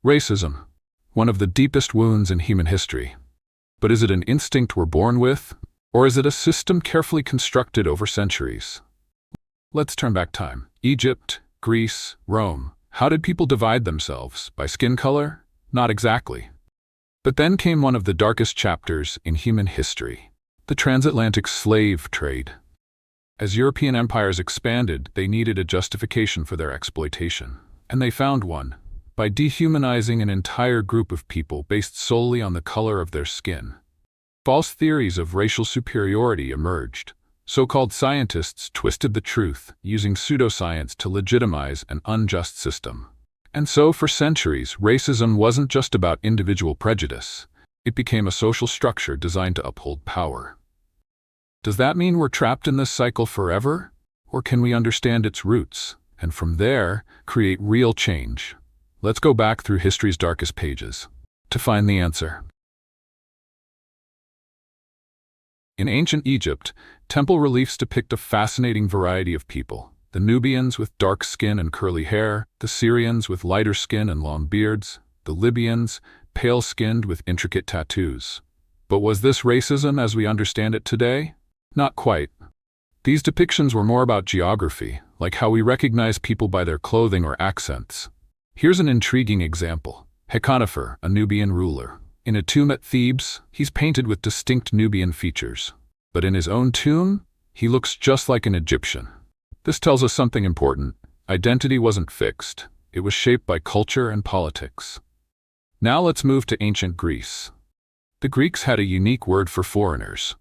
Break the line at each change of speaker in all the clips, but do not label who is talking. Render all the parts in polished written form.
Racism, one of the deepest wounds in human history. But is it an instinct we're born with, or is it a system carefully constructed over centuries? Let's turn back time. Egypt, Greece, Rome. How did people divide themselves? By skin color? Not exactly. But then came one of the darkest chapters in human history: the transatlantic slave trade. As European empires expanded, they needed a justification for their exploitation. And they found one, by dehumanizing an entire group of people based solely on the color of their skin. False theories of racial superiority emerged. So-called scientists twisted the truth, using pseudoscience to legitimize an unjust system. And so, for centuries, racism wasn't just about individual prejudice. It became a social structure designed to uphold power. Does that mean we're trapped in this cycle forever? Or can we understand its roots, and from there, create real change? Let's go back through history's darkest pages to find the answer. In ancient Egypt, temple reliefs depict a fascinating variety of people. The Nubians with dark skin and curly hair, the Syrians with lighter skin and long beards, the Libyans, pale-skinned with intricate tattoos. But was this racism as we understand it today? Not quite. These depictions were more about geography, like how we recognize people by their clothing or accents. Here's an intriguing example. Hekonefer, a Nubian ruler. In a tomb at Thebes, he's painted with distinct Nubian features. But in his own tomb, he looks just like an Egyptian. This tells us something important. Identity wasn't fixed. It was shaped by culture and politics. Now let's move to ancient Greece. The Greeks had a unique word for foreigners: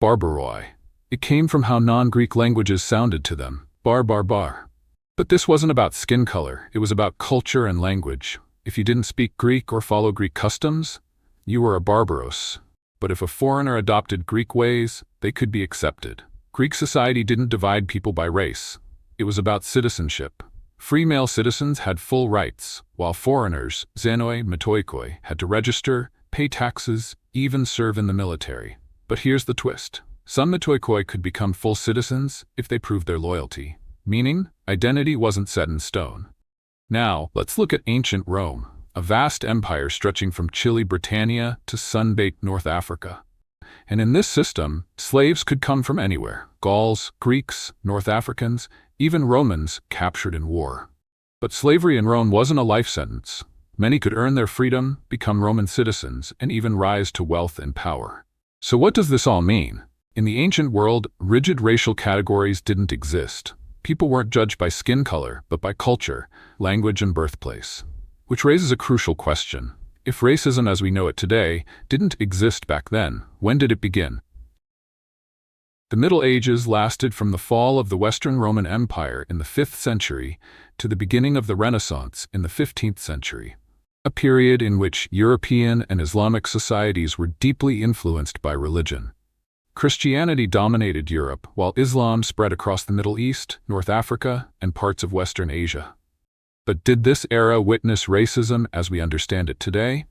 barbaroi. It came from how non-Greek languages sounded to them: bar bar bar. But this wasn't about skin color, it was about culture and language. If you didn't speak Greek or follow Greek customs, you were a barbaros. But if a foreigner adopted Greek ways, they could be accepted. Greek society didn't divide people by race. It was about citizenship. Free male citizens had full rights, while foreigners, xenoi metoikoi, had to register, pay taxes, even serve in the military. But here's the twist. Some metoikoi could become full citizens if they proved their loyalty. Meaning, identity wasn't set in stone. Now, let's look at ancient Rome, a vast empire stretching from chilly Britannia to sun-baked North Africa. And in this system, slaves could come from anywhere: Gauls, Greeks, North Africans, even Romans captured in war. But slavery in Rome wasn't a life sentence. Many could earn their freedom, become Roman citizens, and even rise to wealth and power. So what does this all mean? In the ancient world, rigid racial categories didn't exist. People weren't judged by skin color, but by culture, language, and birthplace. Which raises a crucial question. If racism as we know it today didn't exist back then, when did it begin? The Middle Ages lasted from the fall of the Western Roman Empire in the 5th century to the beginning of the Renaissance in the 15th century, a period in which European and Islamic societies were deeply influenced by religion. Christianity dominated Europe, while Islam spread across the Middle East, North Africa, and parts of Western Asia. But did this era witness racism as we understand it today?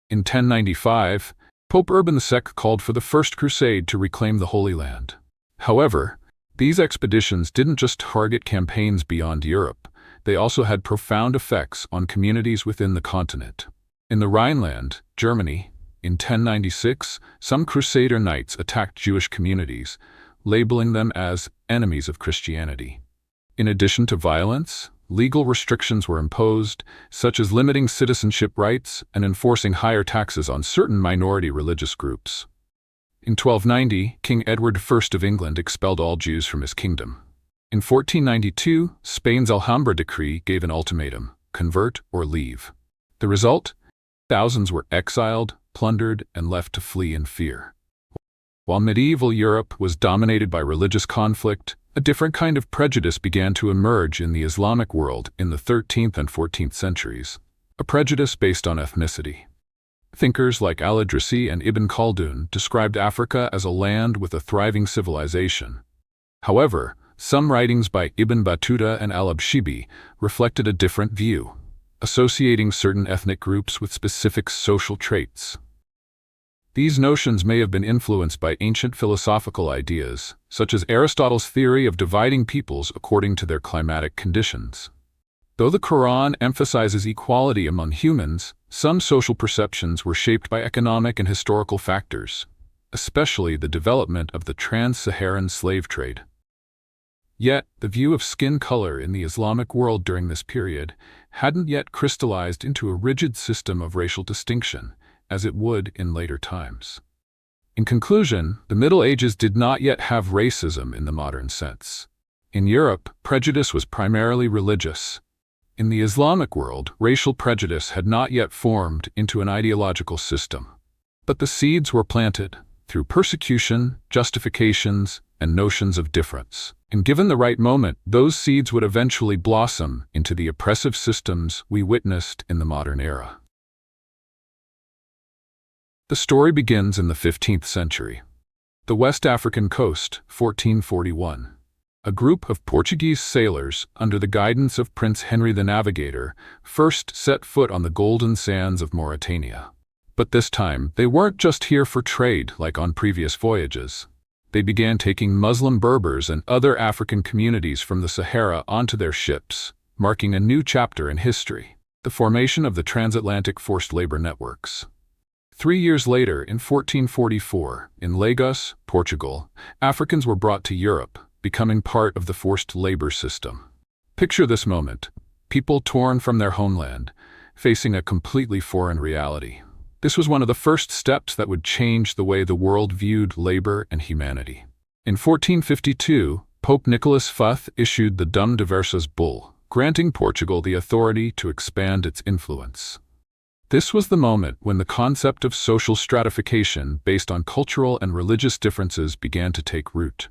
In 1095, Pope Urban II called for the First Crusade to reclaim the Holy Land. However, these expeditions didn't just target campaigns beyond Europe, they also had profound effects on communities within the continent. In the Rhineland, Germany, in 1096, some Crusader knights attacked Jewish communities, labeling them as enemies of Christianity. In addition to violence, legal restrictions were imposed, such as limiting citizenship rights and enforcing higher taxes on certain minority religious groups. In 1290, King Edward I of England expelled all Jews from his kingdom. In 1492, Spain's Alhambra decree gave an ultimatum: convert or leave. The result? Thousands were exiled, plundered, and left to flee in fear. While medieval Europe was dominated by religious conflict, a different kind of prejudice began to emerge in the Islamic world in the 13th and 14th centuries, a prejudice based on ethnicity. Thinkers like al-Idrisi and Ibn Khaldun described Africa as a land with a thriving civilization. However, some writings by Ibn Battuta and al-Abshibi reflected a different view, associating certain ethnic groups with specific social traits. These notions may have been influenced by ancient philosophical ideas, such as Aristotle's theory of dividing peoples according to their climatic conditions. Though the Quran emphasizes equality among humans, some social perceptions were shaped by economic and historical factors, especially the development of the trans-Saharan slave trade. Yet, the view of skin color in the Islamic world during this period hadn't yet crystallized into a rigid system of racial distinction, as it would in later times. In conclusion, the Middle Ages did not yet have racism in the modern sense. In Europe, prejudice was primarily religious. In the Islamic world, racial prejudice had not yet formed into an ideological system. But the seeds were planted through persecution, justifications, and notions of difference. And given the right moment, those seeds would eventually blossom into the oppressive systems we witnessed in the modern era. The story begins in the 15th century. The West African coast, 1441. A group of Portuguese sailors, under the guidance of Prince Henry the Navigator, first set foot on the golden sands of Mauritania. But this time, they weren't just here for trade like on previous voyages. They began taking Muslim Berbers and other African communities from the Sahara onto their ships, marking a new chapter in history, the formation of the transatlantic forced labor networks. 3 years later, in 1444, in Lagos, Portugal, Africans were brought to Europe, becoming part of the forced labor system. Picture this moment: people torn from their homeland, facing a completely foreign reality. This was one of the first steps that would change the way the world viewed labor and humanity. In 1452, Pope Nicolaas V issued the Dum Diversas Bull, granting Portugal the authority to expand its influence. This was the moment when the concept of social stratification based on cultural and religious differences began to take root.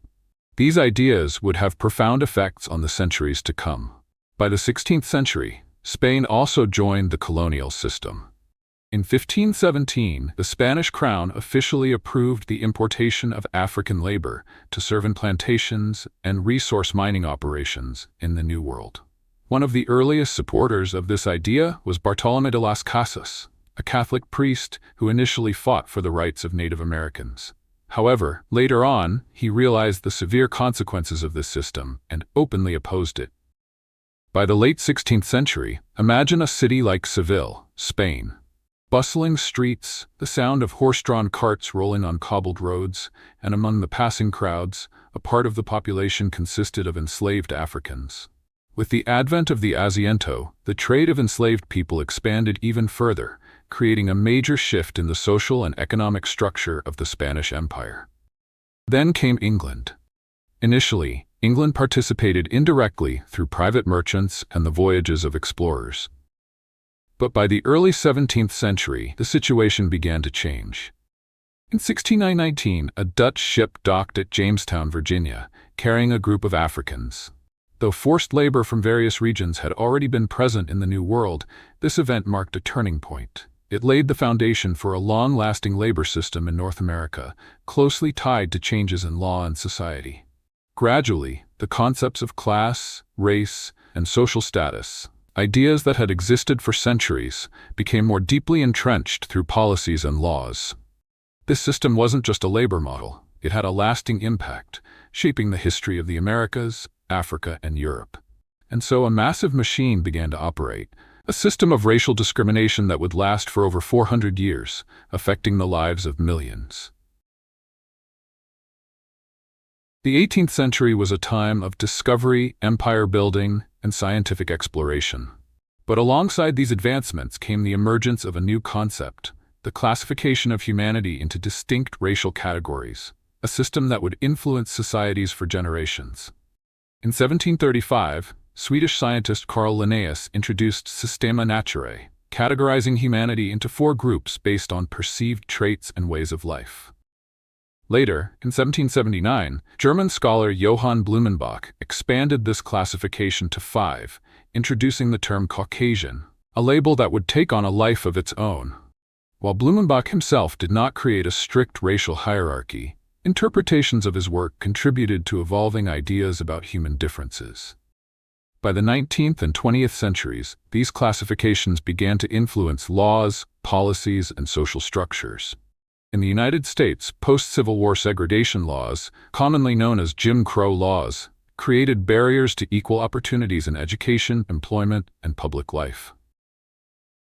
These ideas would have profound effects on the centuries to come. By the 16th century, Spain also joined the colonial system. In 1517, the Spanish crown officially approved the importation of African labor to serve in plantations and resource mining operations in the New World. One of the earliest supporters of this idea was Bartolomé de las Casas, a Catholic priest who initially fought for the rights of Native Americans. However, later on, he realized the severe consequences of this system and openly opposed it. By the late 16th century, imagine a city like Seville, Spain. Bustling streets, the sound of horse-drawn carts rolling on cobbled roads, and among the passing crowds, a part of the population consisted of enslaved Africans. With the advent of the Asiento, the trade of enslaved people expanded even further, creating a major shift in the social and economic structure of the Spanish Empire. Then came England. Initially, England participated indirectly through private merchants and the voyages of explorers. But by the early 17th century, the situation began to change. In 1619, a Dutch ship docked at Jamestown, Virginia, carrying a group of Africans. Though forced labor from various regions had already been present in the New World, this event marked a turning point. It laid the foundation for a long-lasting labor system in North America, closely tied to changes in law and society. Gradually, the concepts of class, race, and social status, ideas that had existed for centuries, became more deeply entrenched through policies and laws. This system wasn't just a labor model, it had a lasting impact, shaping the history of the Americas, Africa, and Europe. And so a massive machine began to operate, a system of racial discrimination that would last for over 400 years, affecting the lives of millions. The 18th century was a time of discovery, empire building, and scientific exploration. But alongside these advancements came the emergence of a new concept, the classification of humanity into distinct racial categories, a system that would influence societies for generations. In 1735, Swedish scientist Carl Linnaeus introduced Systema Naturae, categorizing humanity into 4 groups based on perceived traits and ways of life. Later, in 1779, German scholar Johann Blumenbach expanded this classification to 5, introducing the term Caucasian, a label that would take on a life of its own. While Blumenbach himself did not create a strict racial hierarchy, interpretations of his work contributed to evolving ideas about human differences. By the 19th and 20th centuries, these classifications began to influence laws, policies, and social structures. In the United States, post-Civil War segregation laws, commonly known as Jim Crow laws, created barriers to equal opportunities in education, employment, and public life.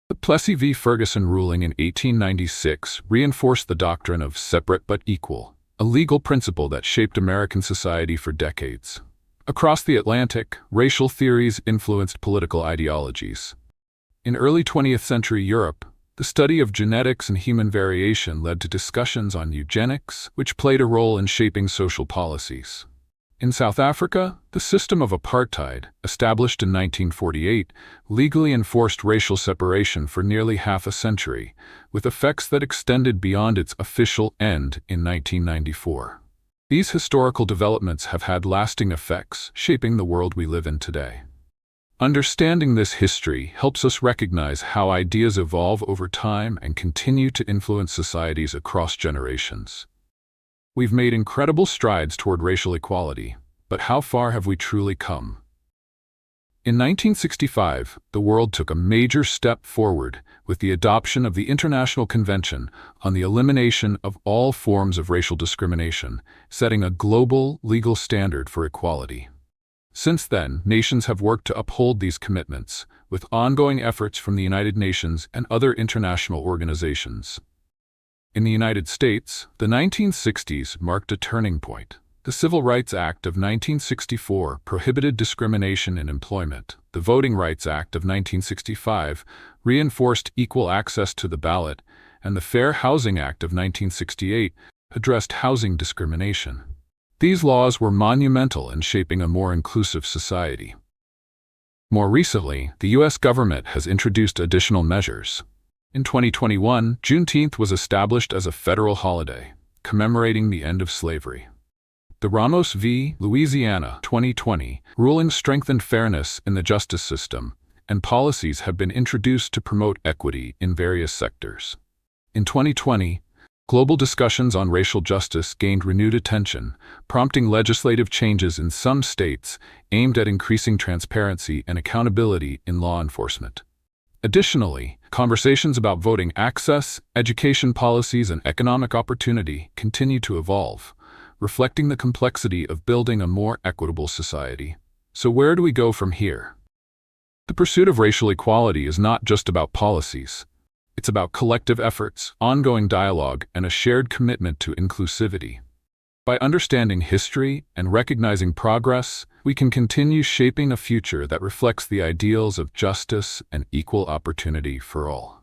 The Plessy v. Ferguson ruling in 1896 reinforced the doctrine of separate but equal, a legal principle that shaped American society for decades. Across the Atlantic, racial theories influenced political ideologies. In early 20th century Europe, the study of genetics and human variation led to discussions on eugenics, which played a role in shaping social policies. In South Africa, the system of apartheid, established in 1948, legally enforced racial separation for nearly half a century, with effects that extended beyond its official end in 1994. These historical developments have had lasting effects, shaping the world we live in today. Understanding this history helps us recognize how ideas evolve over time and continue to influence societies across generations. We've made incredible strides toward racial equality, but how far have we truly come? In 1965, the world took a major step forward with the adoption of the International Convention on the Elimination of All Forms of Racial Discrimination, setting a global legal standard for equality. Since then, nations have worked to uphold these commitments, with ongoing efforts from the United Nations and other international organizations. In the United States, the 1960s marked a turning point. The Civil Rights Act of 1964 prohibited discrimination in employment. The Voting Rights Act of 1965 reinforced equal access to the ballot, and the Fair Housing Act of 1968 addressed housing discrimination. These laws were monumental in shaping a more inclusive society. More recently, the U.S. government has introduced additional measures. In 2021, Juneteenth was established as a federal holiday, commemorating the end of slavery. The Ramos v. Louisiana 2020 ruling strengthened fairness in the justice system, and policies have been introduced to promote equity in various sectors. In 2020, global discussions on racial justice gained renewed attention, prompting legislative changes in some states aimed at increasing transparency and accountability in law enforcement. Additionally, conversations about voting access, education policies, and economic opportunity continue to evolve, reflecting the complexity of building a more equitable society. So where do we go from here? The pursuit of racial equality is not just about policies. It's about collective efforts, ongoing dialogue, and a shared commitment to inclusivity. By understanding history and recognizing progress, we can continue shaping a future that reflects the ideals of justice and equal opportunity for all.